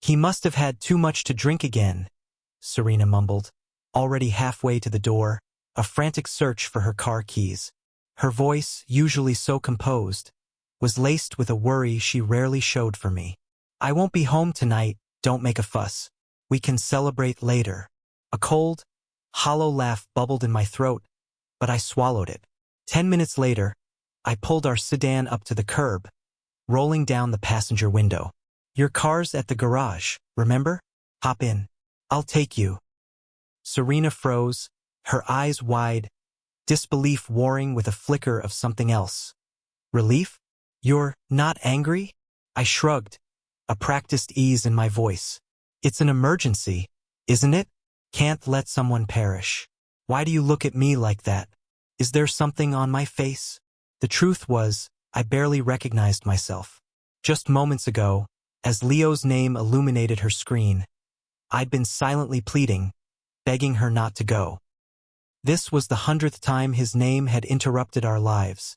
He must have had too much to drink again, Serena mumbled, already halfway to the door, a frantic search for her car keys. Her voice, usually so composed, was laced with a worry she rarely showed for me. I won't be home tonight, don't make a fuss. We can celebrate later. A cold, hollow laugh bubbled in my throat, but I swallowed it. 10 minutes later, I pulled our sedan up to the curb, rolling down the passenger window. Your car's at the garage, remember? Hop in. I'll take you. Serena froze, her eyes wide, disbelief warring with a flicker of something else. Relief? You're not angry? I shrugged, a practiced ease in my voice. It's an emergency, isn't it? Can't let someone perish. Why do you look at me like that? Is there something on my face? The truth was, I barely recognized myself. Just moments ago, as Leo's name illuminated her screen, I'd been silently pleading, begging her not to go. This was the 100th time his name had interrupted our lives,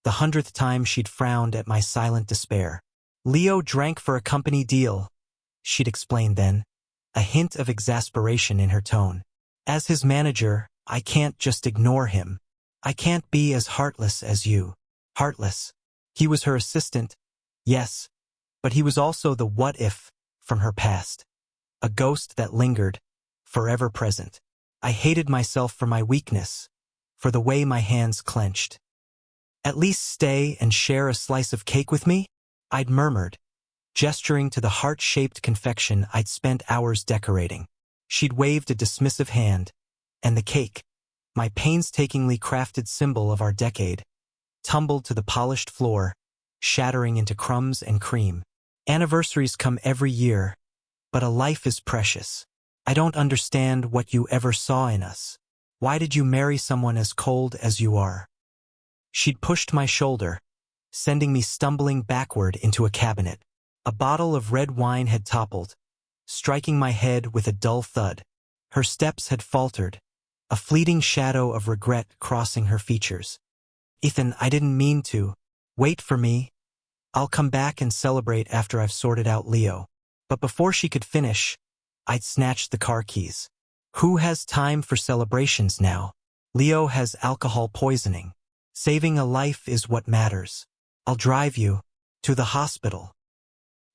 the 100th time she'd frowned at my silent despair. Leo drank for a company deal, she'd explained then, a hint of exasperation in her tone. As his manager, I can't just ignore him. I can't be as heartless as you. Heartless. He was her assistant, yes, but he was also the what-if from her past. A ghost that lingered, forever present. I hated myself for my weakness, for the way my hands clenched. At least stay and share a slice of cake with me? I'd murmured, gesturing to the heart-shaped confection I'd spent hours decorating. She'd waved a dismissive hand, and the cake, my painstakingly crafted symbol of our decade, tumbled to the polished floor, shattering into crumbs and cream. Anniversaries come every year, but a life is precious. I don't understand what you ever saw in us. Why did you marry someone as cold as you are? She'd pushed my shoulder, sending me stumbling backward into a cabinet. A bottle of red wine had toppled, striking my head with a dull thud. Her steps had faltered, a fleeting shadow of regret crossing her features. Ethan, I didn't mean to. Wait for me. I'll come back and celebrate after I've sorted out Leo. But before she could finish, I'd snatched the car keys. Who has time for celebrations now? Leo has alcohol poisoning. Saving a life is what matters. I'll drive you to the hospital.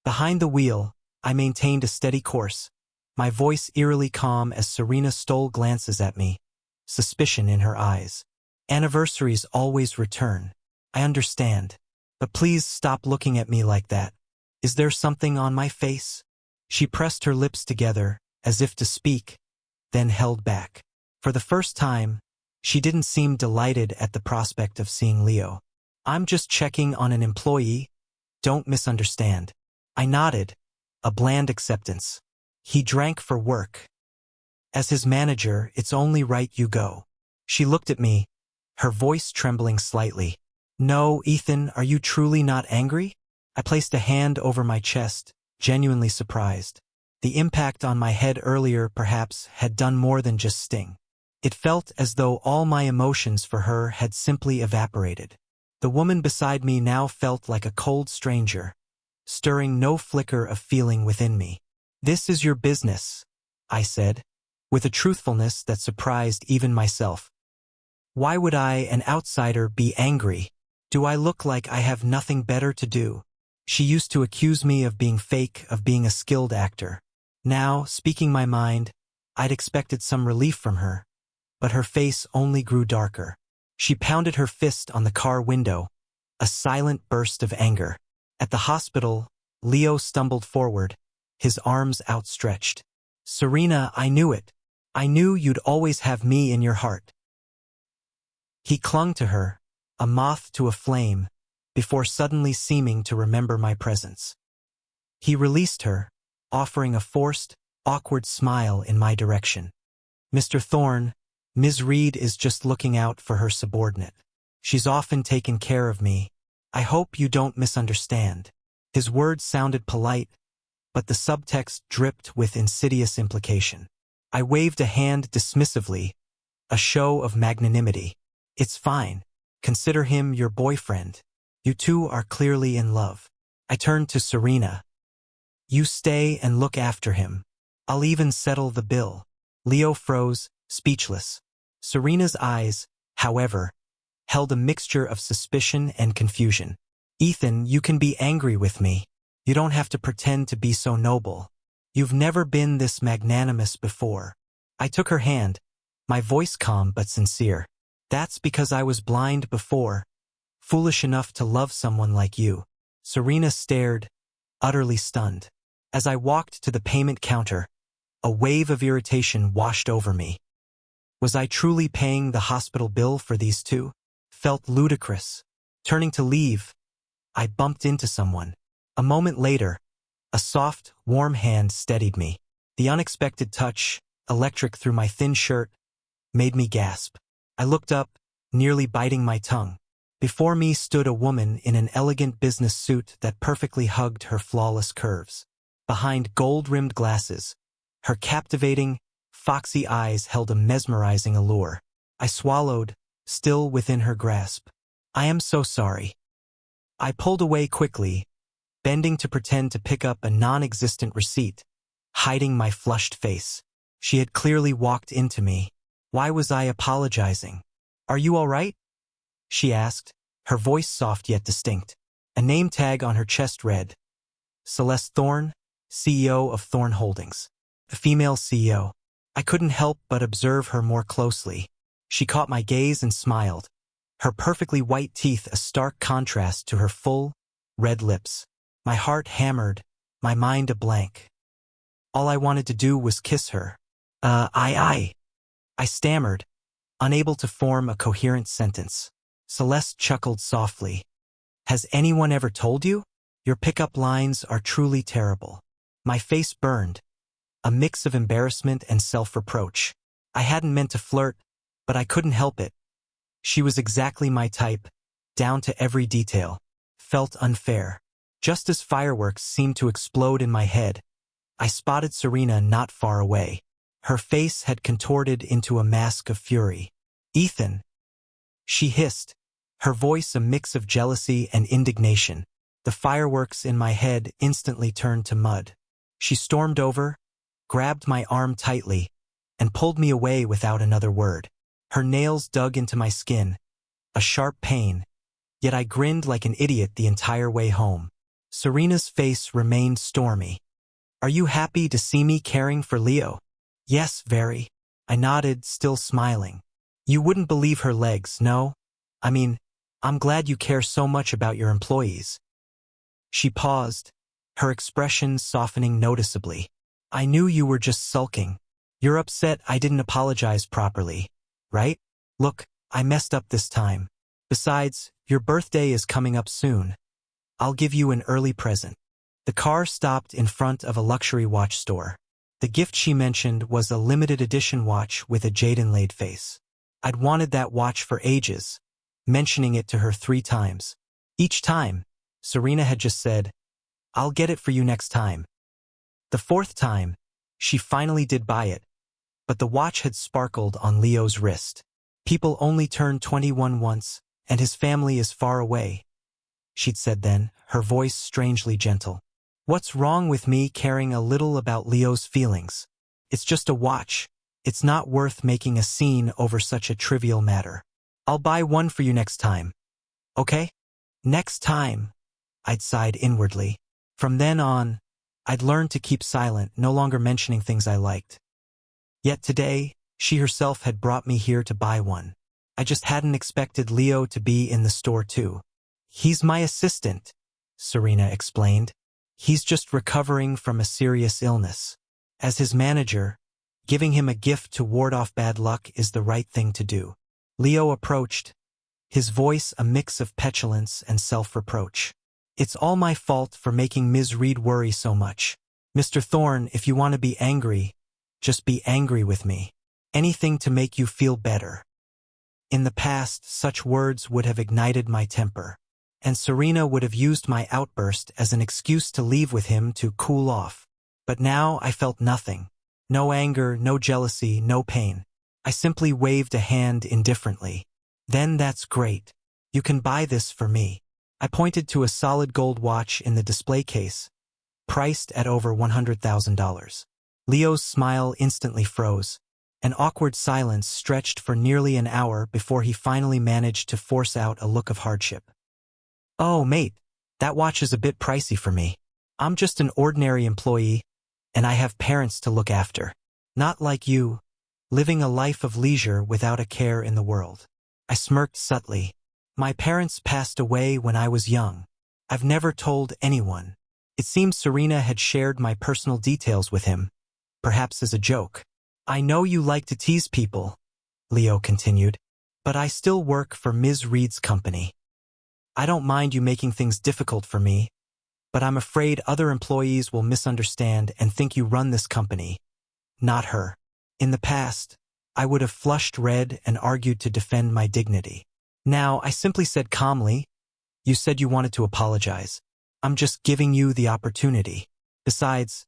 Behind the wheel, I maintained a steady course, my voice eerily calm as Serena stole glances at me, suspicion in her eyes. Anniversaries always return. I understand. But please stop looking at me like that. Is there something on my face? She pressed her lips together, as if to speak, then held back. For the first time, she didn't seem delighted at the prospect of seeing Leo. I'm just checking on an employee. Don't misunderstand. I nodded, a bland acceptance. He drank for work. As his manager, it's only right you go. She looked at me, her voice trembling slightly. No, Ethan, are you truly not angry? I placed a hand over my chest, genuinely surprised. The impact on my head earlier perhaps had done more than just sting. It felt as though all my emotions for her had simply evaporated. The woman beside me now felt like a cold stranger, stirring no flicker of feeling within me. This is your business, I said, with a truthfulness that surprised even myself. Why would I, an outsider, be angry? Do I look like I have nothing better to do? She used to accuse me of being fake, of being a skilled actor. Now, speaking my mind, I'd expected some relief from her, but her face only grew darker. She pounded her fist on the car window, a silent burst of anger. At the hospital, Leo stumbled forward, his arms outstretched. Serena, I knew it. I knew you'd always have me in your heart. He clung to her, a moth to a flame, before suddenly seeming to remember my presence. He released her, offering a forced, awkward smile in my direction. Mr. Thorne, Ms. Reed is just looking out for her subordinate. She's often taken care of me. I hope you don't misunderstand. His words sounded polite, but the subtext dripped with insidious implication. I waved a hand dismissively, a show of magnanimity. It's fine. Consider him your boyfriend. You two are clearly in love. I turned to Serena. You stay and look after him. I'll even settle the bill. Leo froze, speechless. Serena's eyes, however, held a mixture of suspicion and confusion. Ethan, you can be angry with me. You don't have to pretend to be so noble. You've never been this magnanimous before. I took her hand, my voice calm but sincere. That's because I was blind before, foolish enough to love someone like you. Serena stared, utterly stunned. As I walked to the payment counter, a wave of irritation washed over me. Was I truly paying the hospital bill for these two? Felt ludicrous. Turning to leave, I bumped into someone. A moment later, a soft, warm hand steadied me. The unexpected touch, electric through my thin shirt, made me gasp. I looked up, nearly biting my tongue. Before me stood a woman in an elegant business suit that perfectly hugged her flawless curves. Behind gold-rimmed glasses, her captivating, foxy eyes held a mesmerizing allure. I swallowed, still within her grasp. I am so sorry. I pulled away quickly, bending to pretend to pick up a non-existent receipt, hiding my flushed face. She had clearly walked into me. Why was I apologizing? Are you all right? She asked, her voice soft yet distinct. A name tag on her chest read, Celeste Thorne, CEO of Thorne Holdings. The female CEO. I couldn't help but observe her more closely. She caught my gaze and smiled, her perfectly white teeth a stark contrast to her full, red lips. My heart hammered, my mind a blank. All I wanted to do was kiss her. I stammered, unable to form a coherent sentence. Celeste chuckled softly. Has anyone ever told you? Your pickup lines are truly terrible. My face burned, a mix of embarrassment and self-reproach. I hadn't meant to flirt, but I couldn't help it. She was exactly my type, down to every detail. Felt unfair. Just as fireworks seemed to explode in my head, I spotted Serena not far away. Her face had contorted into a mask of fury. Ethan, she hissed, her voice a mix of jealousy and indignation. The fireworks in my head instantly turned to mud. She stormed over, grabbed my arm tightly, and pulled me away without another word. Her nails dug into my skin, a sharp pain, yet I grinned like an idiot the entire way home. Serena's face remained stormy. Are you happy to see me caring for Leo? Yes, very. I nodded, still smiling. You wouldn't believe her legs, no? I mean, I'm glad you care so much about your employees. She paused, her expression softening noticeably. I knew you were just sulking. You're upset I didn't apologize properly, right? Look, I messed up this time. Besides, your birthday is coming up soon. I'll give you an early present. The car stopped in front of a luxury watch store. The gift she mentioned was a limited edition watch with a jade-inlaid face. I'd wanted that watch for ages, mentioning it to her 3 times. Each time, Serena had just said, I'll get it for you next time. The 4th time, she finally did buy it, but the watch had sparkled on Leo's wrist. People only turn 21 once, and his family is far away, she'd said then, her voice strangely gentle. What's wrong with me caring a little about Leo's feelings? It's just a watch. It's not worth making a scene over such a trivial matter. I'll buy one for you next time. Okay? Next time, I'd sighed inwardly. From then on, I'd learned to keep silent, no longer mentioning things I liked. Yet today, she herself had brought me here to buy one. I just hadn't expected Leo to be in the store too. He's my assistant, Serena explained. He's just recovering from a serious illness. As his manager, giving him a gift to ward off bad luck is the right thing to do. Leo approached, his voice a mix of petulance and self-reproach. It's all my fault for making Ms. Reed worry so much. Mr. Thorne, if you want to be angry, just be angry with me. Anything to make you feel better. In the past, such words would have ignited my temper, and Serena would have used my outburst as an excuse to leave with him to cool off. But now I felt nothing. No anger, no jealousy, no pain. I simply waved a hand indifferently. Then that's great. You can buy this for me. I pointed to a solid gold watch in the display case, priced at over $100,000. Leo's smile instantly froze. An awkward silence stretched for nearly an hour before he finally managed to force out a look of hardship. "Oh, mate, that watch is a bit pricey for me. I'm just an ordinary employee, and I have parents to look after. Not like you, living a life of leisure without a care in the world." I smirked subtly. "My parents passed away when I was young. I've never told anyone." It seemed Serena had shared my personal details with him, perhaps as a joke. "I know you like to tease people," Leo continued, "but I still work for Ms. Reed's company. I don't mind you making things difficult for me, but I'm afraid other employees will misunderstand and think you run this company, not her." In the past, I would have flushed red and argued to defend my dignity. Now, I simply said calmly, "You said you wanted to apologize. I'm just giving you the opportunity. Besides,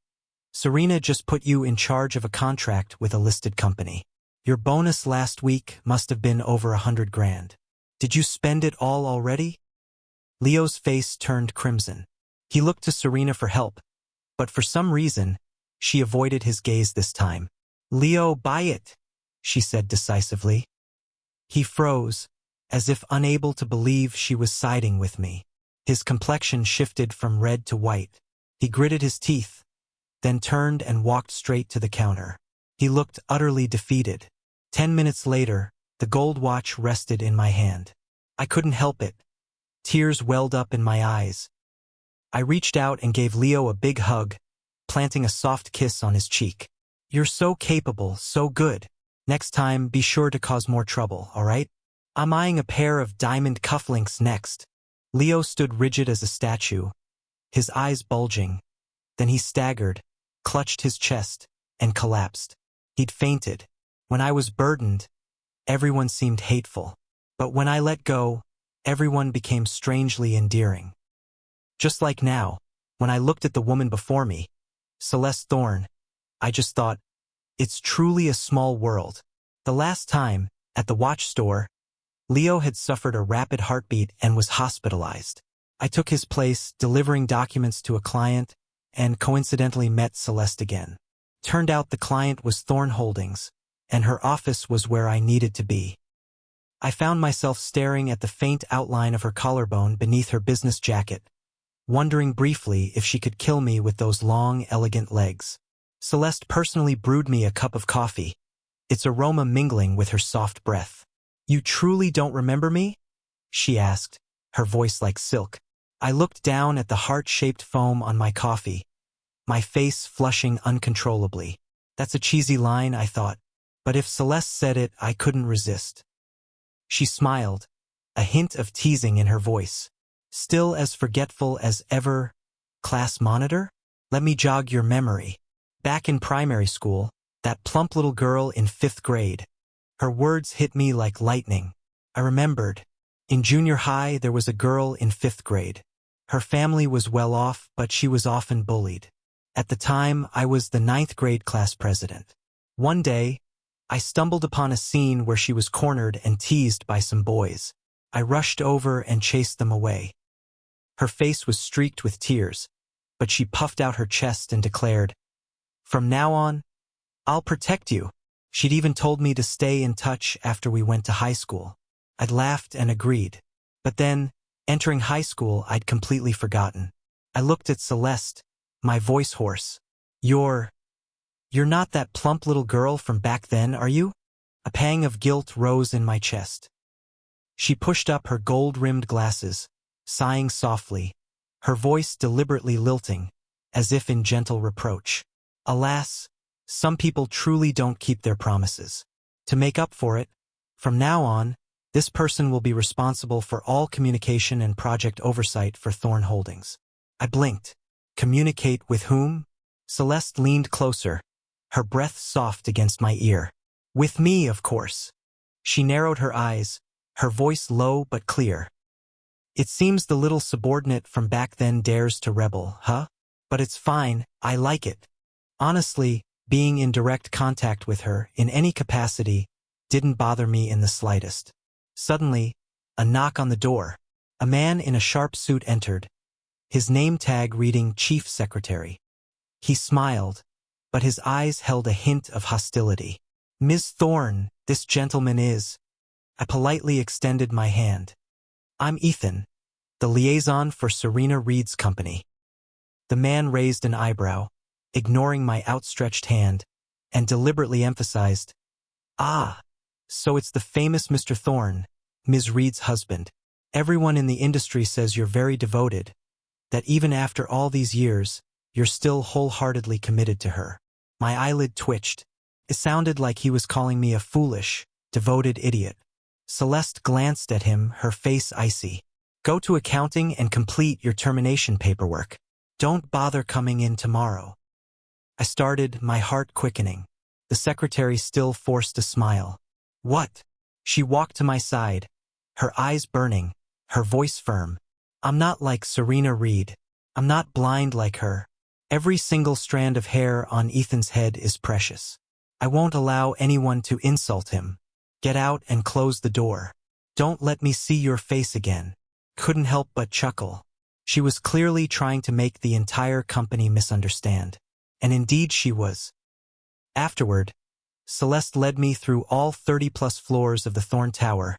Serena just put you in charge of a contract with a listed company. Your bonus last week must have been over $100,000. Did you spend it all already?" Leo's face turned crimson. He looked to Serena for help, but for some reason, she avoided his gaze this time. "Leo, buy it," she said decisively. He froze, as if unable to believe she was siding with me. His complexion shifted from red to white. He gritted his teeth, then turned and walked straight to the counter. He looked utterly defeated. 10 minutes later, the gold watch rested in my hand. I couldn't help it. Tears welled up in my eyes. I reached out and gave Leo a big hug, planting a soft kiss on his cheek. "You're so capable, so good. Next time, be sure to cause more trouble, all right?" I'm eyeing a pair of diamond cufflinks next. Leo stood rigid as a statue, his eyes bulging. Then he staggered, clutched his chest, and collapsed. He'd fainted. When I was burdened, everyone seemed hateful. But when I let go, everyone became strangely endearing. Just like now, when I looked at the woman before me, Celeste Thorne, I just thought, it's truly a small world. The last time, at the watch store, Leo had suffered a rapid heartbeat and was hospitalized. I took his place, delivering documents to a client, and coincidentally met Celeste again. Turned out the client was Thorne Holdings, and her office was where I needed to be. I found myself staring at the faint outline of her collarbone beneath her business jacket, wondering briefly if she could kill me with those long, elegant legs. Celeste personally brewed me a cup of coffee, its aroma mingling with her soft breath. "You truly don't remember me?" she asked, her voice like silk. I looked down at the heart-shaped foam on my coffee, my face flushing uncontrollably. That's a cheesy line, I thought, but if Celeste said it, I couldn't resist. She smiled, a hint of teasing in her voice. "Still as forgetful as ever, class monitor? Let me jog your memory. Back in primary school, that plump little girl in 5th grade. Her words hit me like lightning. I remembered. In junior high, there was a girl in 5th grade. Her family was well off, but she was often bullied. At the time, I was the 9th grade class president. One day, I stumbled upon a scene where she was cornered and teased by some boys. I rushed over and chased them away. Her face was streaked with tears, but she puffed out her chest and declared, 'From now on, I'll protect you.' She'd even told me to stay in touch after we went to high school. I'd laughed and agreed. But then, entering high school, I'd completely forgotten. I looked at Celeste, my voice hoarse. You're not that plump little girl from back then, are you?" A pang of guilt rose in my chest. She pushed up her gold-rimmed glasses, sighing softly, her voice deliberately lilting, as if in gentle reproach. "Alas, some people truly don't keep their promises. To make up for it, from now on, this person will be responsible for all communication and project oversight for Thorne Holdings." I blinked. Communicate with whom? Celeste leaned closer, her breath soft against my ear. "With me, of course." She narrowed her eyes, her voice low but clear. "It seems the little subordinate from back then dares to rebel, huh? But it's fine, I like it." Honestly, being in direct contact with her, in any capacity, didn't bother me in the slightest. Suddenly, a knock on the door. A man in a sharp suit entered, his name tag reading Chief Secretary. He smiled, but his eyes held a hint of hostility. "Ms. Thorne, this gentleman is—" I politely extended my hand. "I'm Ethan, the liaison for Serena Reed's company." The man raised an eyebrow, ignoring my outstretched hand, and deliberately emphasized, "Ah, so it's the famous Mr. Thorne, Ms. Reed's husband. Everyone in the industry says you're very devoted, that even after all these years, you're still wholeheartedly committed to her." My eyelid twitched. It sounded like he was calling me a foolish, devoted idiot. Celeste glanced at him, her face icy. "Go to accounting and complete your termination paperwork. Don't bother coming in tomorrow." I started, my heart quickening. The secretary still forced a smile. "What?" She walked to my side, her eyes burning, her voice firm. "I'm not like Serena Reed. I'm not blind like her. Every single strand of hair on Ethan's head is precious. I won't allow anyone to insult him. Get out and close the door. Don't let me see your face again." Couldn't help but chuckle. She was clearly trying to make the entire company misunderstand. And indeed she was. Afterward, Celeste led me through all 30-plus floors of the Thorne Tower,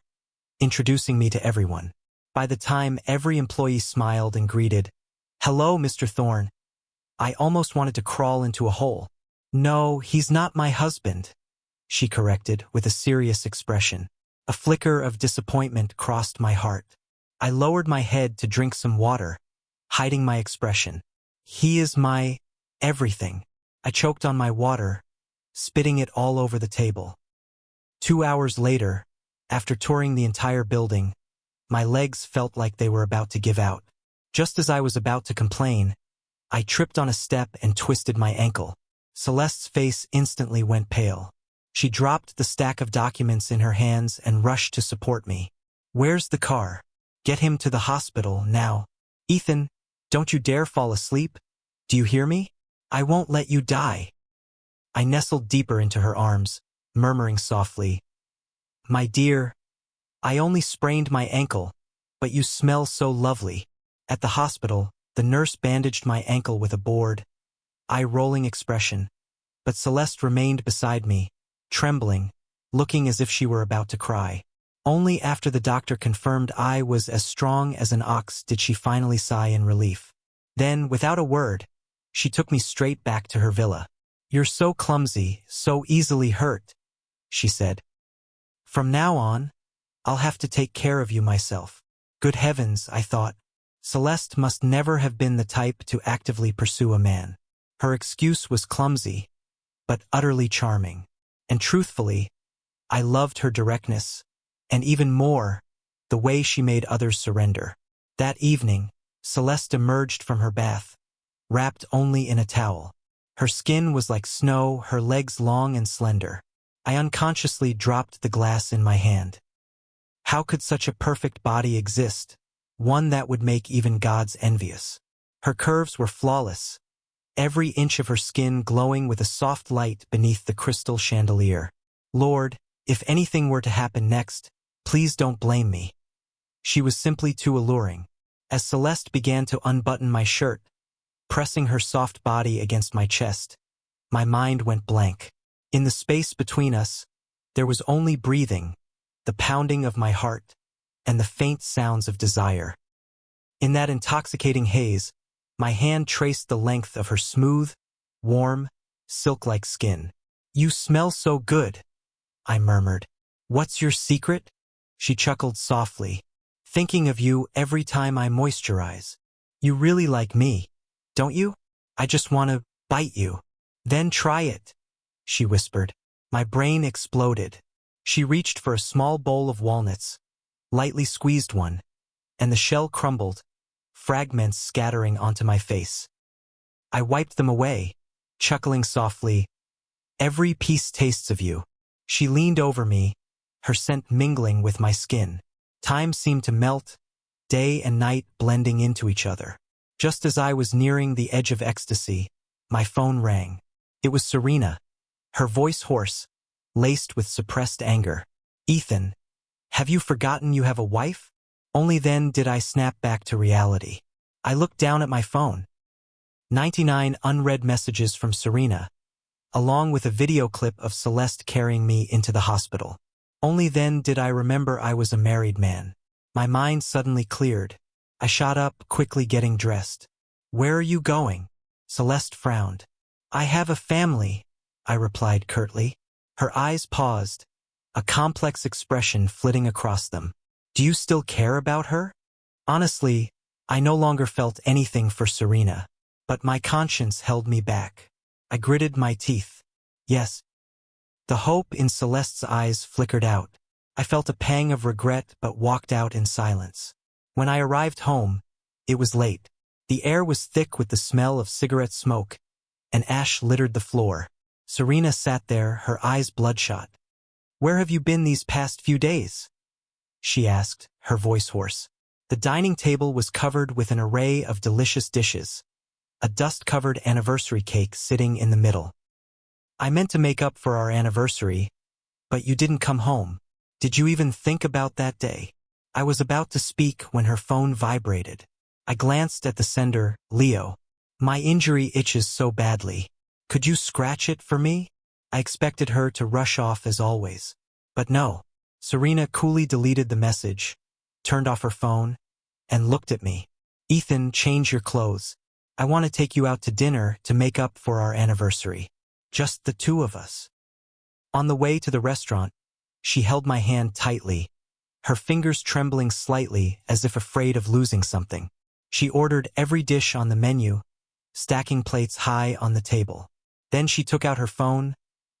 introducing me to everyone. By the time every employee smiled and greeted, "Hello, Mr. Thorne," I almost wanted to crawl into a hole. "No, he's not my husband," she corrected with a serious expression. A flicker of disappointment crossed my heart. I lowered my head to drink some water, hiding my expression. "He is my everything." I choked on my water, spitting it all over the table. 2 hours later, after touring the entire building, my legs felt like they were about to give out. Just as I was about to complain, I tripped on a step and twisted my ankle. Celeste's face instantly went pale. She dropped the stack of documents in her hands and rushed to support me. "Where's the car? Get him to the hospital now. Ethan, don't you dare fall asleep. Do you hear me? I won't let you die." I nestled deeper into her arms, murmuring softly, "My dear, I only sprained my ankle, but you smell so lovely." At the hospital, the nurse bandaged my ankle with a bored, eye-rolling expression, but Celeste remained beside me, trembling, looking as if she were about to cry. Only after the doctor confirmed I was as strong as an ox did she finally sigh in relief. Then, without a word, she took me straight back to her villa. "You're so clumsy, so easily hurt," she said. "From now on, I'll have to take care of you myself." Good heavens, I thought. Celeste must never have been the type to actively pursue a man. Her excuse was clumsy, but utterly charming. And truthfully, I loved her directness, and even more, the way she made others surrender. That evening, Celeste emerged from her bath, wrapped only in a towel. Her skin was like snow, her legs long and slender. I unconsciously dropped the glass in my hand. How could such a perfect body exist? One that would make even gods envious. Her curves were flawless, every inch of her skin glowing with a soft light beneath the crystal chandelier. Lord, if anything were to happen next, please don't blame me. She was simply too alluring. As Celeste began to unbutton my shirt, pressing her soft body against my chest, my mind went blank. In the space between us, there was only breathing, the pounding of my heart, and the faint sounds of desire. In that intoxicating haze, my hand traced the length of her smooth, warm, silk-like skin. "You smell so good," I murmured. "What's your secret?" She chuckled softly. "Thinking of you every time I moisturize. You really like me, don't you? I just want to bite you." "Then try it," she whispered. My brain exploded. She reached for a small bowl of walnuts, lightly squeezed one, and the shell crumbled, fragments scattering onto my face. I wiped them away, chuckling softly. "Every piece tastes of you." She leaned over me, her scent mingling with my skin. Time seemed to melt, day and night blending into each other. Just as I was nearing the edge of ecstasy, my phone rang. It was Serena, her voice hoarse, laced with suppressed anger. "Ethan, have you forgotten you have a wife?" Only then did I snap back to reality. I looked down at my phone. 99 unread messages from Serena, along with a video clip of Celeste carrying me into the hospital. Only then did I remember I was a married man. My mind suddenly cleared. I shot up, quickly getting dressed. "Where are you going?" Celeste frowned. "I have a family," I replied curtly. Her eyes paused, a complex expression flitting across them. "Do you still care about her?" Honestly, I no longer felt anything for Serena, but my conscience held me back. I gritted my teeth. Yes. The hope in Celeste's eyes flickered out. I felt a pang of regret but walked out in silence. When I arrived home, it was late. The air was thick with the smell of cigarette smoke, and ash littered the floor. Serena sat there, her eyes bloodshot. "Where have you been these past few days?" she asked, her voice hoarse. The dining table was covered with an array of delicious dishes, a dust-covered anniversary cake sitting in the middle. "I meant to make up for our anniversary, but you didn't come home. Did you even think about that day?" I was about to speak when her phone vibrated. I glanced at the sender, Leo. "My injury itches so badly. Could you scratch it for me?" I expected her to rush off as always. But no. Serena coolly deleted the message, turned off her phone, and looked at me. "Ethan, change your clothes. I want to take you out to dinner to make up for our anniversary. Just the two of us." On the way to the restaurant, she held my hand tightly, her fingers trembling slightly as if afraid of losing something. She ordered every dish on the menu, stacking plates high on the table. Then she took out her phone,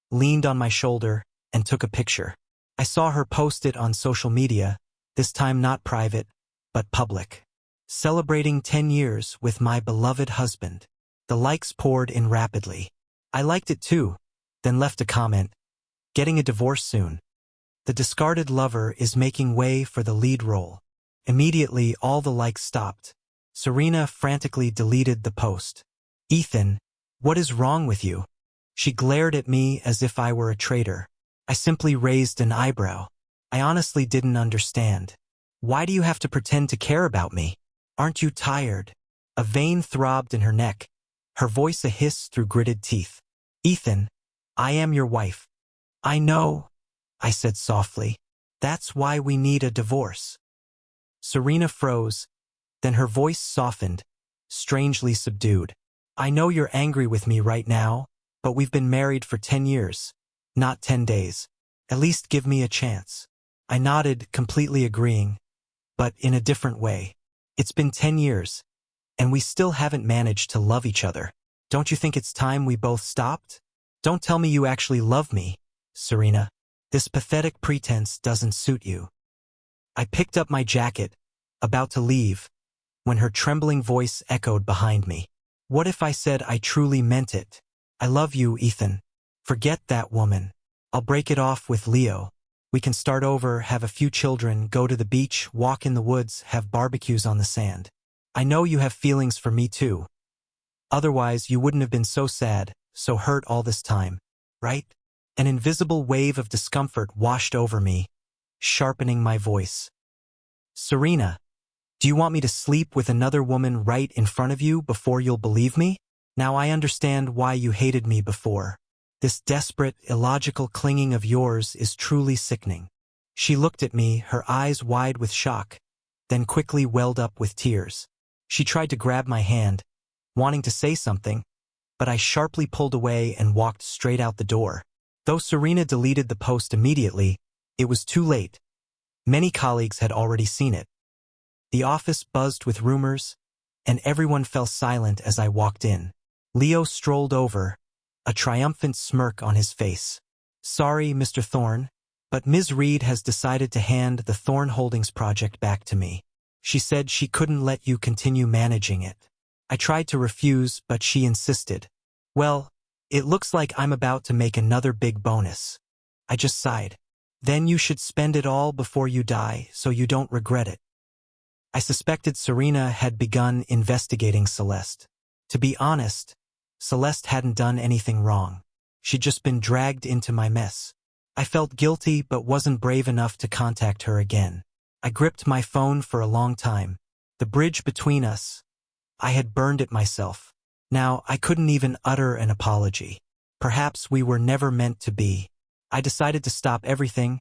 leaned on my shoulder, and took a picture. I saw her post it on social media, this time not private, but public. "Celebrating 10 years with my beloved husband." The likes poured in rapidly. I liked it too, then left a comment, "Getting a divorce soon. The discarded lover is making way for the lead role." Immediately, all the likes stopped. Serena frantically deleted the post. "Ethan, what is wrong with you?" She glared at me as if I were a traitor. I simply raised an eyebrow. I honestly didn't understand. "Why do you have to pretend to care about me? Aren't you tired?" A vein throbbed in her neck, her voice a hiss through gritted teeth. "Ethan, I am your wife." "I know," I said softly. "That's why we need a divorce." Serena froze, then her voice softened, strangely subdued. "I know you're angry with me right now, but we've been married for 10 years, not 10 days. At least give me a chance." I nodded, completely agreeing, but in a different way. "It's been 10 years, and we still haven't managed to love each other. Don't you think it's time we both stopped? Don't tell me you actually love me, Serena. This pathetic pretense doesn't suit you." I picked up my jacket, about to leave, when her trembling voice echoed behind me. "What if I said I truly meant it? I love you, Ethan. Forget that woman. I'll break it off with Leo. We can start over, have a few children, go to the beach, walk in the woods, have barbecues on the sand. I know you have feelings for me too. Otherwise, you wouldn't have been so sad, so hurt all this time, right?" An invisible wave of discomfort washed over me, sharpening my voice. "Serena, do you want me to sleep with another woman right in front of you before you'll believe me? Now I understand why you hated me before. This desperate, illogical clinging of yours is truly sickening." She looked at me, her eyes wide with shock, then quickly welled up with tears. She tried to grab my hand, wanting to say something, but I sharply pulled away and walked straight out the door. Though Serena deleted the post immediately, it was too late. Many colleagues had already seen it. The office buzzed with rumors, and everyone fell silent as I walked in. Leo strolled over, a triumphant smirk on his face. "Sorry, Mr. Thorne, but Ms. Reed has decided to hand the Thorne Holdings project back to me. She said she couldn't let you continue managing it." I tried to refuse, but she insisted. "Well, it looks like I'm about to make another big bonus." I just sighed. "Then you should spend it all before you die so you don't regret it." I suspected Serena had begun investigating Celeste. To be honest, Celeste hadn't done anything wrong. She'd just been dragged into my mess. I felt guilty but wasn't brave enough to contact her again. I gripped my phone for a long time. The bridge between us, I had burned it myself. Now, I couldn't even utter an apology. Perhaps we were never meant to be. I decided to stop everything,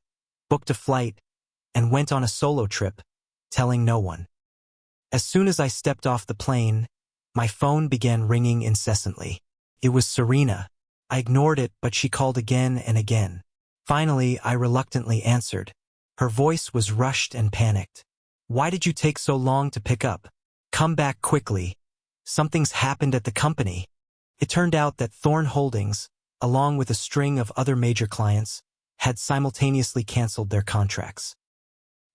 booked a flight, and went on a solo trip, telling no one. As soon as I stepped off the plane, my phone began ringing incessantly. It was Serena. I ignored it, but she called again and again. Finally, I reluctantly answered. Her voice was rushed and panicked. "Why did you take so long to pick up? Come back quickly. Something's happened at the company." It turned out that Thorn Holdings, along with a string of other major clients, had simultaneously canceled their contracts.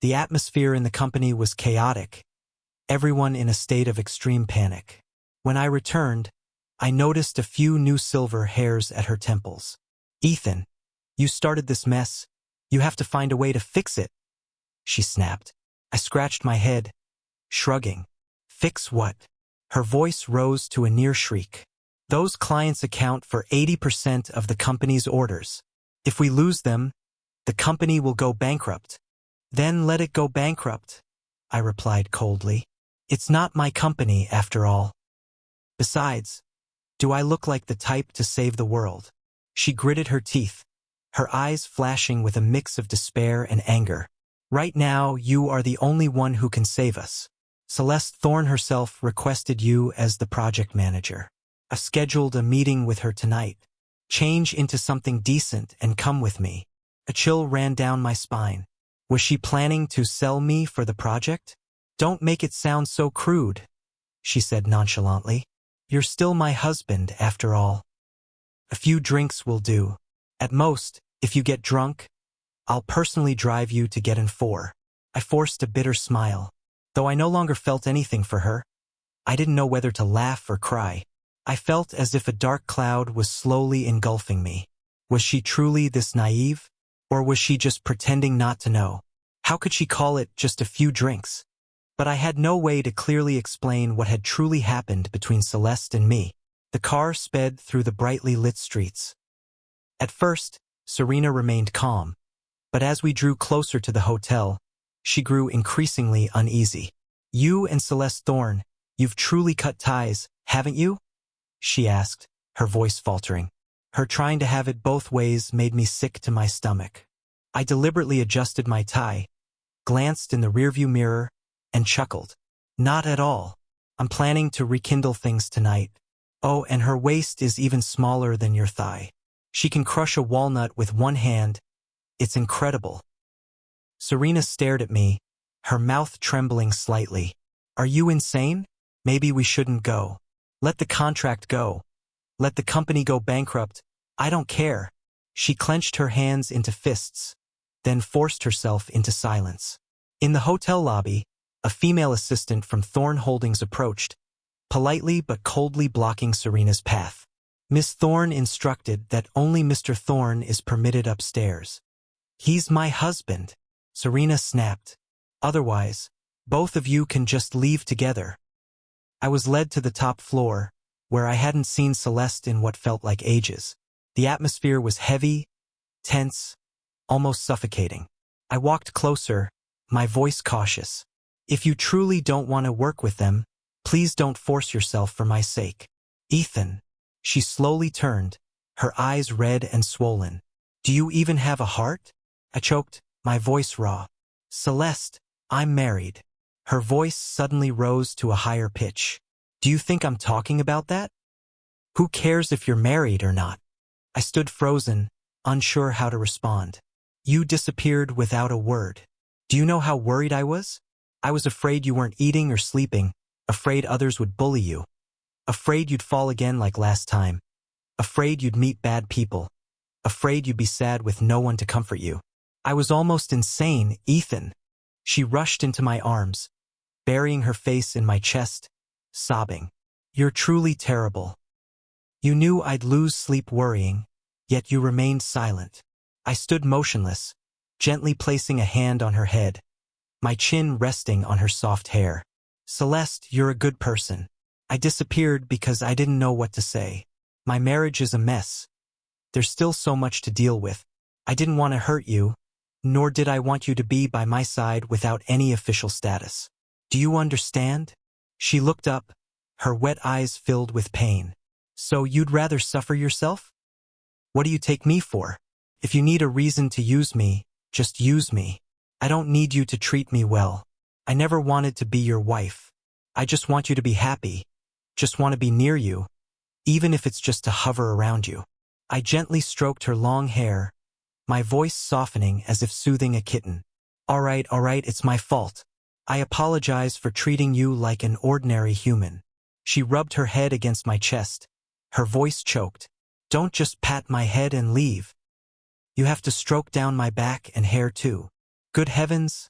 The atmosphere in the company was chaotic, everyone in a state of extreme panic. When I returned, I noticed a few new silver hairs at her temples. "Ethan, you started this mess. You have to find a way to fix it," she snapped. I scratched my head, shrugging. "Fix what?" Her voice rose to a near shriek. "Those clients account for 80% of the company's orders. If we lose them, the company will go bankrupt." "Then let it go bankrupt," I replied coldly. "It's not my company, after all. Besides, do I look like the type to save the world?" She gritted her teeth, her eyes flashing with a mix of despair and anger. "Right now, you are the only one who can save us. Celeste Thorne herself requested you as the project manager. I've scheduled a meeting with her tonight. Change into something decent and come with me." A chill ran down my spine. Was she planning to sell me for the project? "Don't make it sound so crude," she said nonchalantly. "You're still my husband, after all. A few drinks will do. At most, if you get drunk, I'll personally drive you to Get in 4. I forced a bitter smile. Though I no longer felt anything for her, I didn't know whether to laugh or cry. I felt as if a dark cloud was slowly engulfing me. Was she truly this naive? Or was she just pretending not to know? How could she call it just a few drinks? But I had no way to clearly explain what had truly happened between Celeste and me. The car sped through the brightly lit streets. At first, Serena remained calm, but as we drew closer to the hotel, she grew increasingly uneasy. "You and Celeste Thorne, you've truly cut ties, haven't you?" she asked, her voice faltering. Her trying to have it both ways made me sick to my stomach. I deliberately adjusted my tie, glanced in the rearview mirror, and chuckled. "Not at all. I'm planning to rekindle things tonight. Oh, and her waist is even smaller than your thigh. She can crush a walnut with one hand. It's incredible." Serena stared at me, her mouth trembling slightly. "Are you insane? Maybe we shouldn't go. Let the contract go. Let the company go bankrupt. I don't care." She clenched her hands into fists, then forced herself into silence. In the hotel lobby, a female assistant from Thorne Holdings approached, politely but coldly blocking Serena's path. "Miss Thorne instructed that only Mr. Thorne is permitted upstairs." "He's my husband," Serena snapped. "Otherwise, both of you can just leave together." I was led to the top floor, where I hadn't seen Celeste in what felt like ages. The atmosphere was heavy, tense, almost suffocating. I walked closer, my voice cautious. "If you truly don't want to work with them, please don't force yourself for my sake." "Ethan." She slowly turned, her eyes red and swollen. "Do you even have a heart?" I choked, my voice raw. "Celeste, I'm married." Her voice suddenly rose to a higher pitch. "Do you think I'm talking about that? Who cares if you're married or not?" I stood frozen, unsure how to respond. "You disappeared without a word. Do you know how worried I was? I was afraid you weren't eating or sleeping, afraid others would bully you, afraid you'd fall again like last time, afraid you'd meet bad people, afraid you'd be sad with no one to comfort you. I was almost insane, Ethan." She rushed into my arms, burying her face in my chest, sobbing. "You're truly terrible. You knew I'd lose sleep worrying, yet you remained silent." I stood motionless, gently placing a hand on her head, my chin resting on her soft hair. "Celeste, you're a good person. I disappeared because I didn't know what to say. My marriage is a mess. There's still so much to deal with. I didn't want to hurt you, nor did I want you to be by my side without any official status. Do you understand?" She looked up, her wet eyes filled with pain. So you'd rather suffer yourself? What do you take me for? If you need a reason to use me, just use me. I don't need you to treat me well. I never wanted to be your wife. I just want you to be happy. Just want to be near you, even if it's just to hover around you. I gently stroked her long hair, my voice softening as if soothing a kitten. All right, it's my fault. I apologize for treating you like an ordinary human. She rubbed her head against my chest. Her voice choked. Don't just pat my head and leave. You have to stroke down my back and hair too. Good heavens,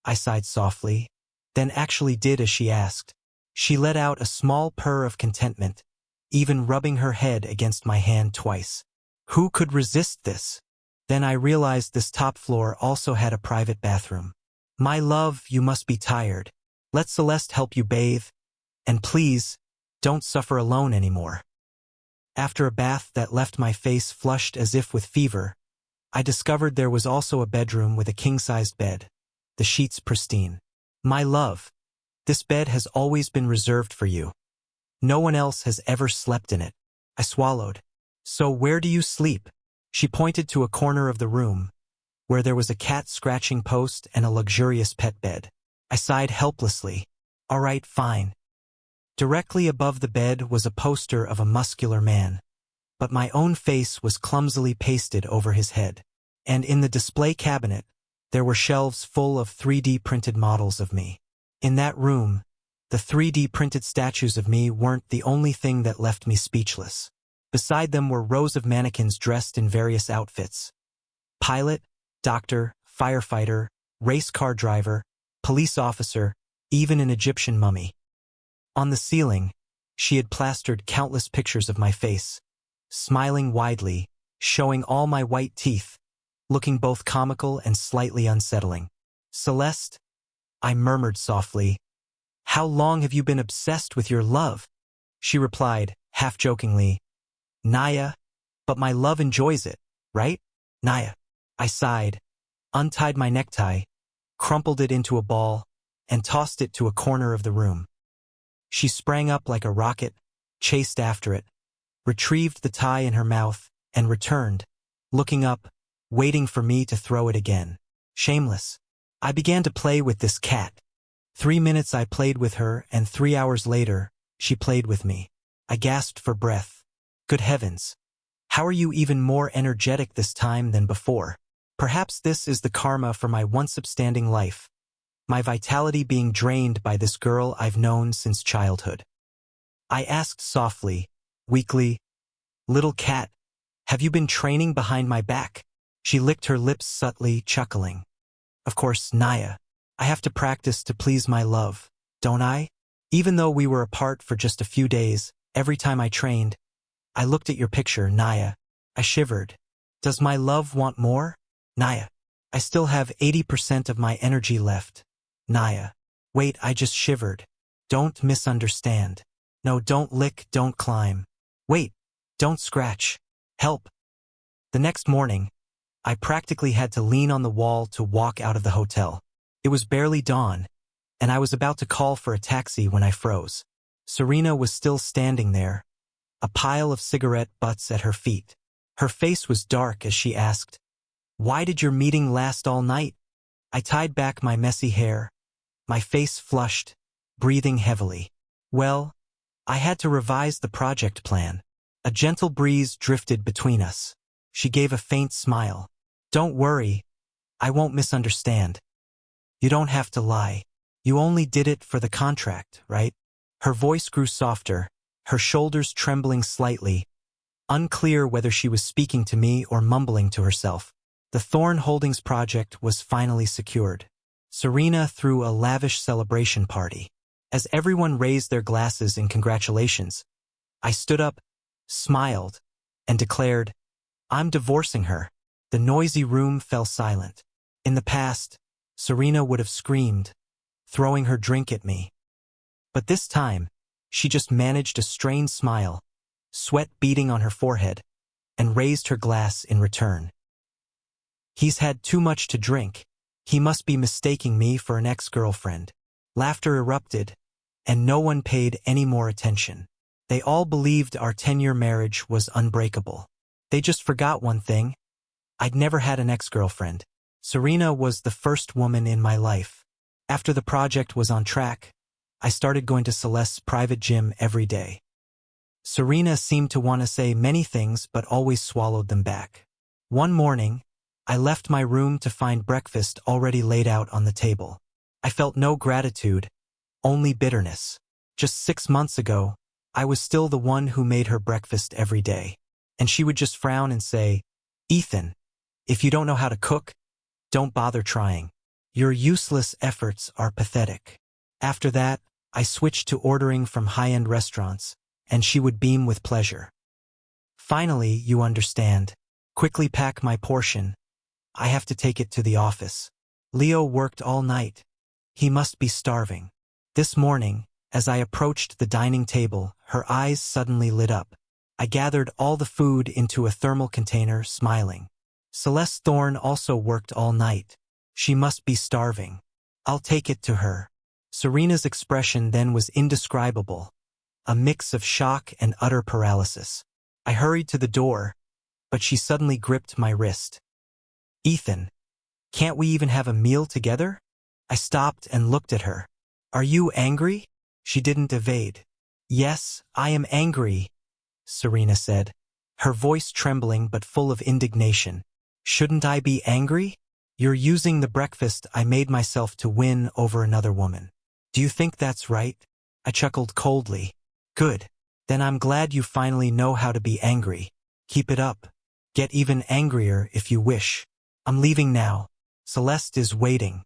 I sighed softly, then actually did as she asked. She let out a small purr of contentment, even rubbing her head against my hand twice. Who could resist this? Then I realized this top floor also had a private bathroom. My love, you must be tired. Let Celeste help you bathe. And please, don't suffer alone anymore. After a bath that left my face flushed as if with fever, I discovered there was also a bedroom with a king-sized bed, the sheets pristine. My love, this bed has always been reserved for you. No one else has ever slept in it. I swallowed. So where do you sleep? She pointed to a corner of the room, where there was a cat-scratching post and a luxurious pet bed. I sighed helplessly. All right, fine. Directly above the bed was a poster of a muscular man, but my own face was clumsily pasted over his head. And in the display cabinet, there were shelves full of 3D printed models of me. In that room, the 3D printed statues of me weren't the only thing that left me speechless. Beside them were rows of mannequins dressed in various outfits. Pilot, doctor, firefighter, race car driver, police officer, even an Egyptian mummy. On the ceiling, she had plastered countless pictures of my face, smiling widely, showing all my white teeth, looking both comical and slightly unsettling. Celeste, I murmured softly, how long have you been obsessed with your love? She replied, half-jokingly, Naya, but my love enjoys it, right? Naya. I sighed, untied my necktie, crumpled it into a ball, and tossed it to a corner of the room. She sprang up like a rocket, chased after it, retrieved the tie in her mouth, and returned, looking up, waiting for me to throw it again. Shameless. I began to play with this cat. 3 minutes I played with her, and 3 hours later, she played with me. I gasped for breath. Good heavens. How are you even more energetic this time than before? Perhaps this is the karma for my once upstanding life. My vitality being drained by this girl I've known since childhood. I asked softly, weakly, Little cat, have you been training behind my back? She licked her lips subtly, chuckling. Of course, Naya. I have to practice to please my love, don't I? Even though we were apart for just a few days, every time I trained, I looked at your picture, Naya. I shivered. Does my love want more? Naya. I still have 80% of my energy left. Naya. Wait, I just shivered. Don't misunderstand. No, don't lick, don't climb. Wait, don't scratch. Help. The next morning, I practically had to lean on the wall to walk out of the hotel. It was barely dawn, and I was about to call for a taxi when I froze. Serena was still standing there, a pile of cigarette butts at her feet. Her face was dark as she asked, Why did your meeting last all night? I tied back my messy hair, my face flushed, breathing heavily. Well, I had to revise the project plan. A gentle breeze drifted between us. She gave a faint smile. Don't worry, I won't misunderstand. You don't have to lie. You only did it for the contract, right? Her voice grew softer, her shoulders trembling slightly, unclear whether she was speaking to me or mumbling to herself. The Thorn Holdings project was finally secured. Serena threw a lavish celebration party. As everyone raised their glasses in congratulations, I stood up, smiled, and declared, I'm divorcing her. The noisy room fell silent. In the past, Serena would have screamed, throwing her drink at me. But this time, she just managed a strained smile, sweat beading on her forehead, and raised her glass in return. He's had too much to drink. He must be mistaking me for an ex-girlfriend. Laughter erupted, and no one paid any more attention. They all believed our 10-year marriage was unbreakable. They just forgot one thing. I'd never had an ex-girlfriend. Serena was the first woman in my life. After the project was on track, I started going to Celeste's private gym every day. Serena seemed to want to say many things but always swallowed them back. One morning, I left my room to find breakfast already laid out on the table. I felt no gratitude, only bitterness. Just 6 months ago, I was still the one who made her breakfast every day. And she would just frown and say, "Ethan, if you don't know how to cook, don't bother trying. Your useless efforts are pathetic." After that, I switched to ordering from high-end restaurants, and she would beam with pleasure. "Finally, you understand. Quickly pack my portion. I have to take it to the office." Leo worked all night. He must be starving. This morning, as I approached the dining table, her eyes suddenly lit up. I gathered all the food into a thermal container, smiling. Celeste Thorne also worked all night. She must be starving. I'll take it to her. Serena's expression then was indescribable, a mix of shock and utter paralysis. I hurried to the door, but she suddenly gripped my wrist. "Ethan, can't we even have a meal together?" I stopped and looked at her. "Are you angry?" She didn't evade. "Yes, I am angry," Serena said, her voice trembling but full of indignation. "Shouldn't I be angry? You're using the breakfast I made myself to win over another woman. Do you think that's right?" I chuckled coldly. "Good. Then I'm glad you finally know how to be angry. Keep it up. Get even angrier if you wish. I'm leaving now. Celeste is waiting."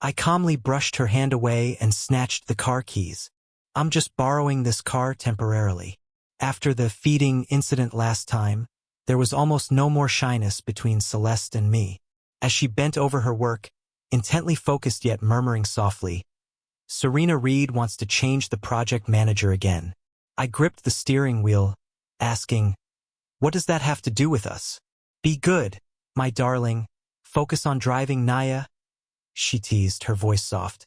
I calmly brushed her hand away and snatched the car keys. "I'm just borrowing this car temporarily." After the feeding incident last time, there was almost no more shyness between Celeste and me. As she bent over her work, intently focused yet murmuring softly, "Serena Reed wants to change the project manager again." I gripped the steering wheel, asking, "What does that have to do with us?" "Be good, my darling. Focus on driving, Naya," she teased, her voice soft.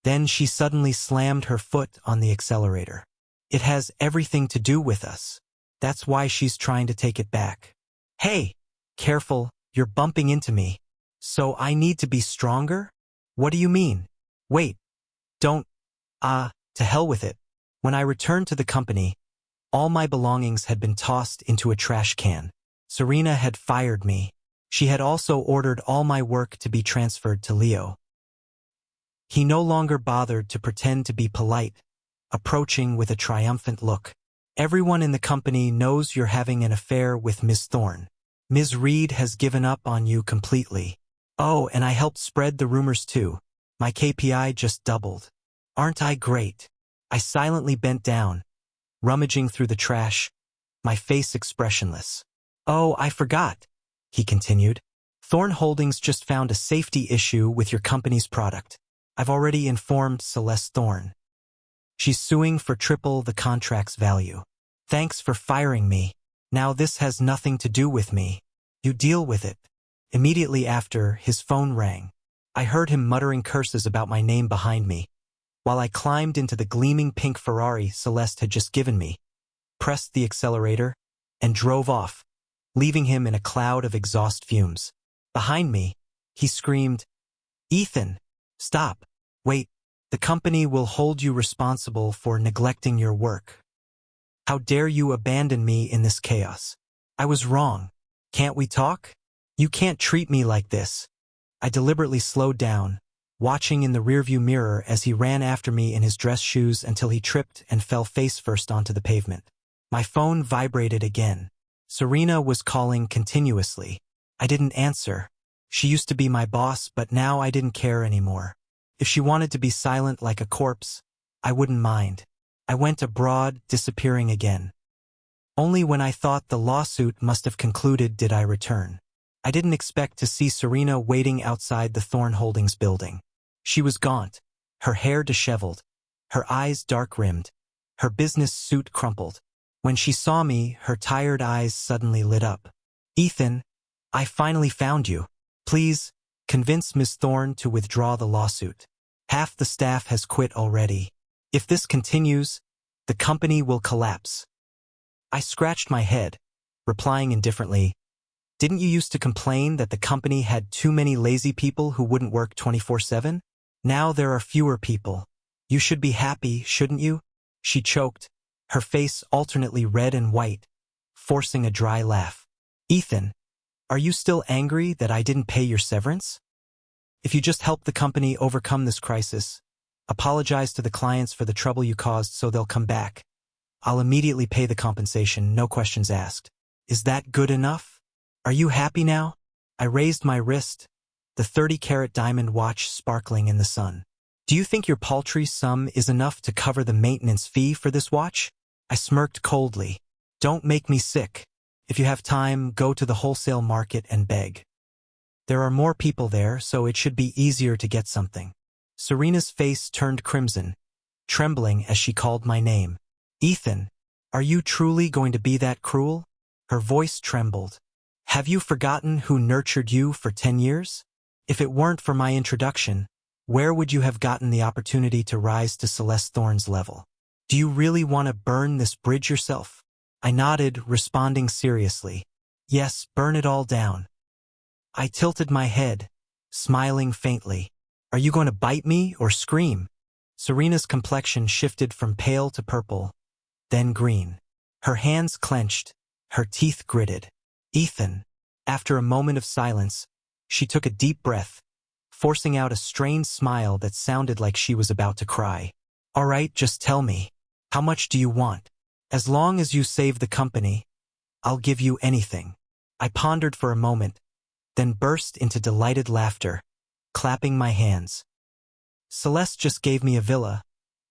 Then she suddenly slammed her foot on the accelerator. "It has everything to do with us. That's why she's trying to take it back." "Hey, careful, you're bumping into me." "So I need to be stronger? What do you mean?" "Wait, don't, to hell with it." When I returned to the company, all my belongings had been tossed into a trash can. Serena had fired me. She had also ordered all my work to be transferred to Leo. He no longer bothered to pretend to be polite, approaching with a triumphant look. "Everyone in the company knows you're having an affair with Miss Thorne. Ms. Reed has given up on you completely. Oh, and I helped spread the rumors too. My KPI just doubled. Aren't I great?" I silently bent down, rummaging through the trash, my face expressionless. "Oh, I forgot," he continued. "Thorne Holdings just found a safety issue with your company's product. I've already informed Celeste Thorne. She's suing for triple the contract's value. Thanks for firing me. Now this has nothing to do with me. You deal with it." Immediately after, his phone rang. I heard him muttering curses about my name behind me, while I climbed into the gleaming pink Ferrari Celeste had just given me, pressed the accelerator, and drove off, leaving him in a cloud of exhaust fumes. Behind me, he screamed, "Ethan, stop. Wait, the company will hold you responsible for neglecting your work. How dare you abandon me in this chaos? I was wrong. Can't we talk? You can't treat me like this." I deliberately slowed down, watching in the rearview mirror as he ran after me in his dress shoes until he tripped and fell face first onto the pavement. My phone vibrated again. Serena was calling continuously. I didn't answer. She used to be my boss, but now I didn't care anymore. If she wanted to be silent like a corpse, I wouldn't mind. I went abroad, disappearing again. Only when I thought the lawsuit must have concluded did I return. I didn't expect to see Serena waiting outside the Thorne Holdings building. She was gaunt, her hair disheveled, her eyes dark-rimmed, her business suit crumpled. When she saw me, her tired eyes suddenly lit up. "Ethan, I finally found you. Please, convince Miss Thorne to withdraw the lawsuit. Half the staff has quit already." If this continues, the company will collapse. I scratched my head, replying indifferently, "Didn't you used to complain that the company had too many lazy people who wouldn't work 24/7? Now there are fewer people. You should be happy, shouldn't you?" She choked, her face alternately red and white, forcing a dry laugh. "Ethan, are you still angry that I didn't pay your severance? If you just help the company overcome this crisis, apologize to the clients for the trouble you caused so they'll come back, I'll immediately pay the compensation, no questions asked. Is that good enough? Are you happy now?" I raised my wrist, the 30-carat diamond watch sparkling in the sun. "Do you think your paltry sum is enough to cover the maintenance fee for this watch?" I smirked coldly. "Don't make me sick. If you have time, go to the wholesale market and beg. There are more people there, so it should be easier to get something." Serena's face turned crimson, trembling as she called my name. "Ethan, are you truly going to be that cruel?" Her voice trembled. "Have you forgotten who nurtured you for 10 years? If it weren't for my introduction, where would you have gotten the opportunity to rise to Celeste Thorne's level? Do you really want to burn this bridge yourself?" I nodded, responding seriously. "Yes, burn it all down." I tilted my head, smiling faintly. "Are you going to bite me or scream?" Serena's complexion shifted from pale to purple, then green. Her hands clenched, her teeth gritted. "Ethan." After a moment of silence, she took a deep breath, forcing out a strained smile that sounded like she was about to cry. "All right, just tell me. How much do you want? As long as you save the company, I'll give you anything." I pondered for a moment, then burst into delighted laughter, clapping my hands. "Celeste just gave me a villa,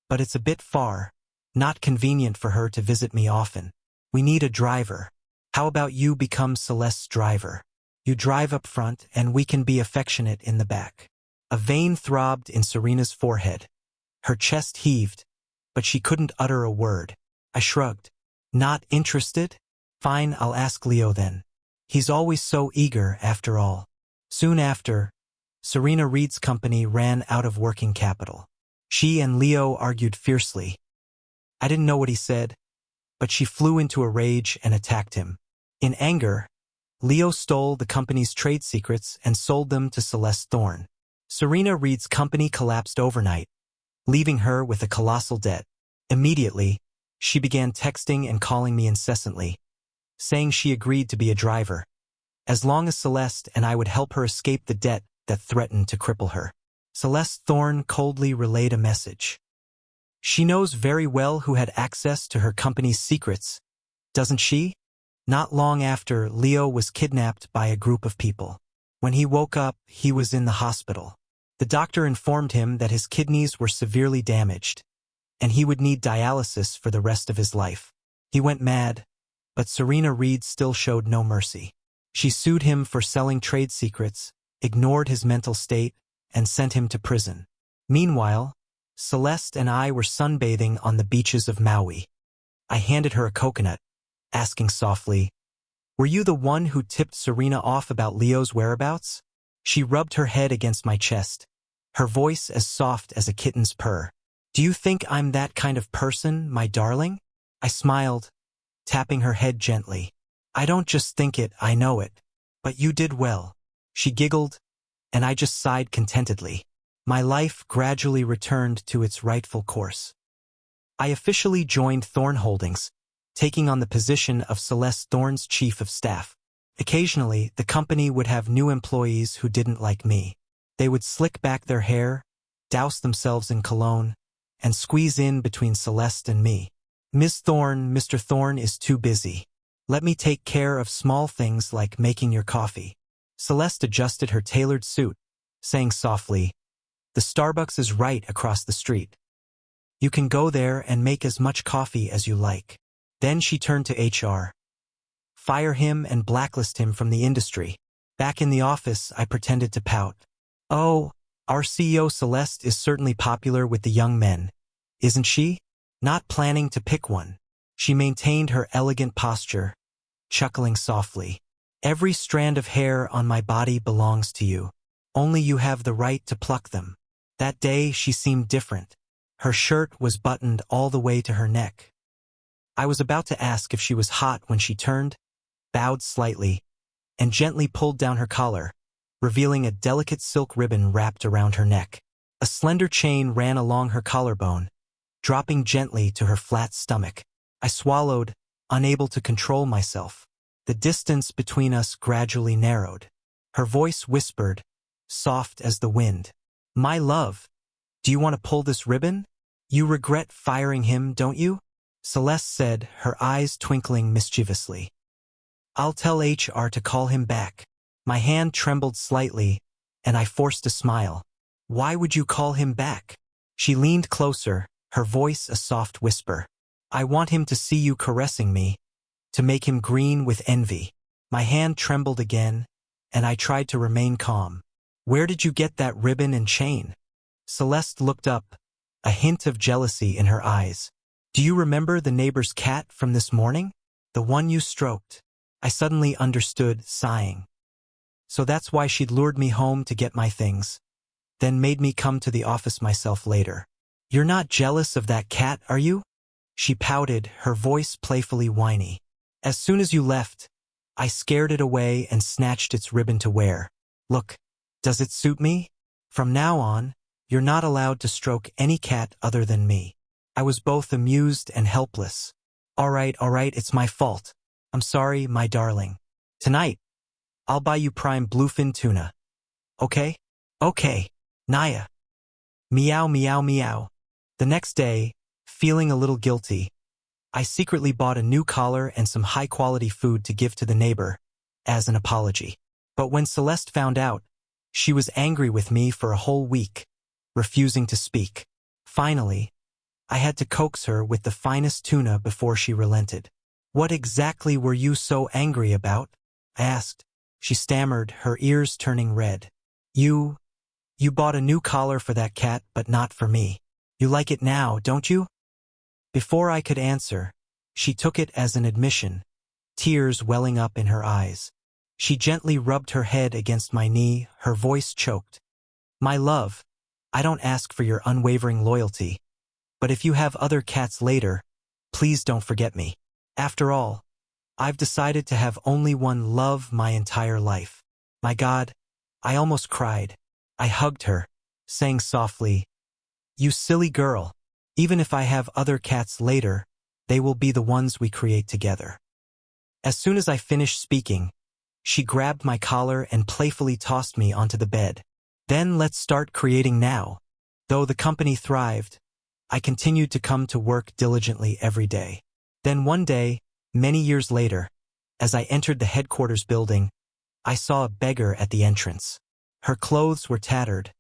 but it's a bit far, not convenient for her to visit me often. We need a driver. How about you become Celeste's driver? You drive up front and we can be affectionate in the back." A vein throbbed in Serena's forehead. Her chest heaved, but she couldn't utter a word. I shrugged. "Not interested? Fine, I'll ask Leo then. He's always so eager after all." Soon after, Serena Reed's company ran out of working capital. She and Leo argued fiercely. I didn't know what he said, but she flew into a rage and attacked him. In anger, Leo stole the company's trade secrets and sold them to Celeste Thorne. Serena Reed's company collapsed overnight, leaving her with a colossal debt. Immediately, she began texting and calling me incessantly, saying she agreed to be a driver, as long as Celeste and I would help her escape the debt that threatened to cripple her. Celeste Thorne coldly relayed a message. "She knows very well who had access to her company's secrets, doesn't she?" Not long after, Leo was kidnapped by a group of people. When he woke up, he was in the hospital. The doctor informed him that his kidneys were severely damaged, and he would need dialysis for the rest of his life. He went mad, but Serena Reed still showed no mercy. She sued him for selling trade secrets, ignored his mental state, and sent him to prison. Meanwhile, Celeste and I were sunbathing on the beaches of Maui. I handed her a coconut, asking softly, "Were you the one who tipped Serena off about Leo's whereabouts?" She rubbed her head against my chest, her voice as soft as a kitten's purr. "Do you think I'm that kind of person, my darling?" I smiled, tapping her head gently. "I don't just think it, I know it. But you did well." She giggled, and I just sighed contentedly. My life gradually returned to its rightful course. I officially joined Thorne Holdings, taking on the position of Celeste Thorne's chief of staff. Occasionally, the company would have new employees who didn't like me. They would slick back their hair, douse themselves in cologne, and squeeze in between Celeste and me. "Miss Thorne, Mr. Thorne is too busy. Let me take care of small things like making your coffee." Celeste adjusted her tailored suit, saying softly, "The Starbucks is right across the street. You can go there and make as much coffee as you like." Then she turned to HR. "Fire him and blacklist him from the industry." Back in the office, I pretended to pout. "Oh, our CEO Celeste is certainly popular with the young men, isn't she?" Not planning to pick one, she maintained her elegant posture, chuckling softly. "Every strand of hair on my body belongs to you. Only you have the right to pluck them." That day she seemed different, Her shirt was buttoned all the way to her neck. I was about to ask if she was hot when she turned, bowed slightly, and gently pulled down her collar, revealing a delicate silk ribbon wrapped around her neck. A slender chain ran along her collarbone, dropping gently to her flat stomach. I swallowed, unable to control myself. The distance between us gradually narrowed. Her voice whispered, soft as the wind. "My love, do you want to pull this ribbon? You regret firing him, don't you?" Celeste said, her eyes twinkling mischievously. "I'll tell HR to call him back." My hand trembled slightly, and I forced a smile. "Why would you call him back?" She leaned closer, her voice a soft whisper. "I want him to see you caressing me, to make him green with envy." My hand trembled again, and I tried to remain calm. "Where did you get that ribbon and chain?" Celeste looked up, a hint of jealousy in her eyes. "Do you remember the neighbor's cat from this morning? The one you stroked?" I suddenly understood, sighing. So that's why she'd lured me home to get my things, then made me come to the office myself later. "You're not jealous of that cat, are you?" She pouted, her voice playfully whiny. "As soon as you left, I scared it away and snatched its ribbon to wear. Look, does it suit me? From now on, you're not allowed to stroke any cat other than me." I was both amused and helpless. All right, it's my fault. I'm sorry, my darling. Tonight, I'll buy you prime bluefin tuna. Okay? Okay. Naya. Meow, meow, meow. The next day, feeling a little guilty, I secretly bought a new collar and some high-quality food to give to the neighbor, as an apology. But when Celeste found out, she was angry with me for a whole week, refusing to speak. Finally, I had to coax her with the finest tuna before she relented. "What exactly were you so angry about?" I asked. She stammered, her ears turning red. You bought a new collar for that cat, but not for me. You like it now, don't you?" Before I could answer, she took it as an admission, tears welling up in her eyes. She gently rubbed her head against my knee, her voice choked. "My love, I don't ask for your unwavering loyalty, but if you have other cats later, please don't forget me. After all, I've decided to have only one love my entire life." My God, I almost cried. I hugged her, saying softly, "You silly girl. Even if I have other cats later, they will be the ones we create together." As soon as I finished speaking, she grabbed my collar and playfully tossed me onto the bed. "Then let's start creating now." Though the company thrived, I continued to come to work diligently every day. Then one day, many years later, as I entered the headquarters building, I saw a beggar at the entrance. Her clothes were tattered,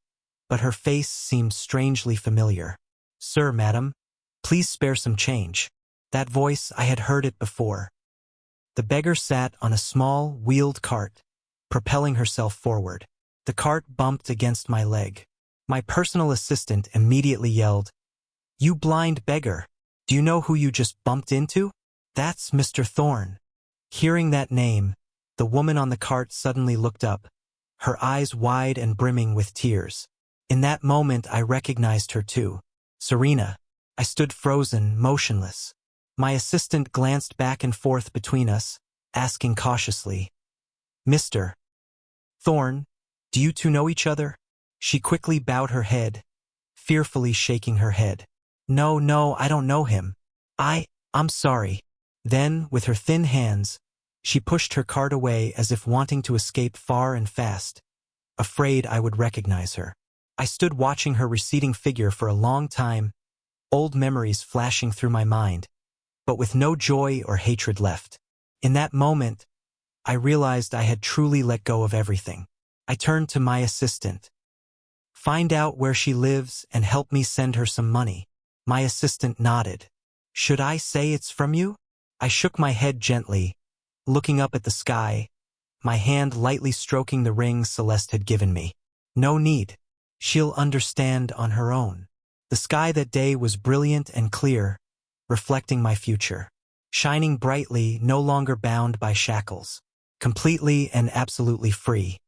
but her face seemed strangely familiar. "Sir, madam, please spare some change." That voice, I had heard it before. The beggar sat on a small, wheeled cart, propelling herself forward. The cart bumped against my leg. My personal assistant immediately yelled, "You blind beggar! Do you know who you just bumped into? That's Mr. Thorne." Hearing that name, the woman on the cart suddenly looked up, her eyes wide and brimming with tears. In that moment, I recognized her too. Serena. I stood frozen, motionless. My assistant glanced back and forth between us, asking cautiously, "Mr. Thorne, do you two know each other?" She quickly bowed her head, fearfully shaking her head. No, I don't know him. I'm sorry." Then, with her thin hands, she pushed her cart away as if wanting to escape far and fast, afraid I would recognize her. I stood watching her receding figure for a long time, old memories flashing through my mind, but with no joy or hatred left. In that moment, I realized I had truly let go of everything. I turned to my assistant. "Find out where she lives and help me send her some money." My assistant nodded. "Should I say it's from you?" I shook my head gently, looking up at the sky, my hand lightly stroking the ring Celeste had given me. "No need. She'll understand on her own." The sky that day was brilliant and clear, reflecting my future. Shining brightly, no longer bound by shackles. Completely and absolutely free.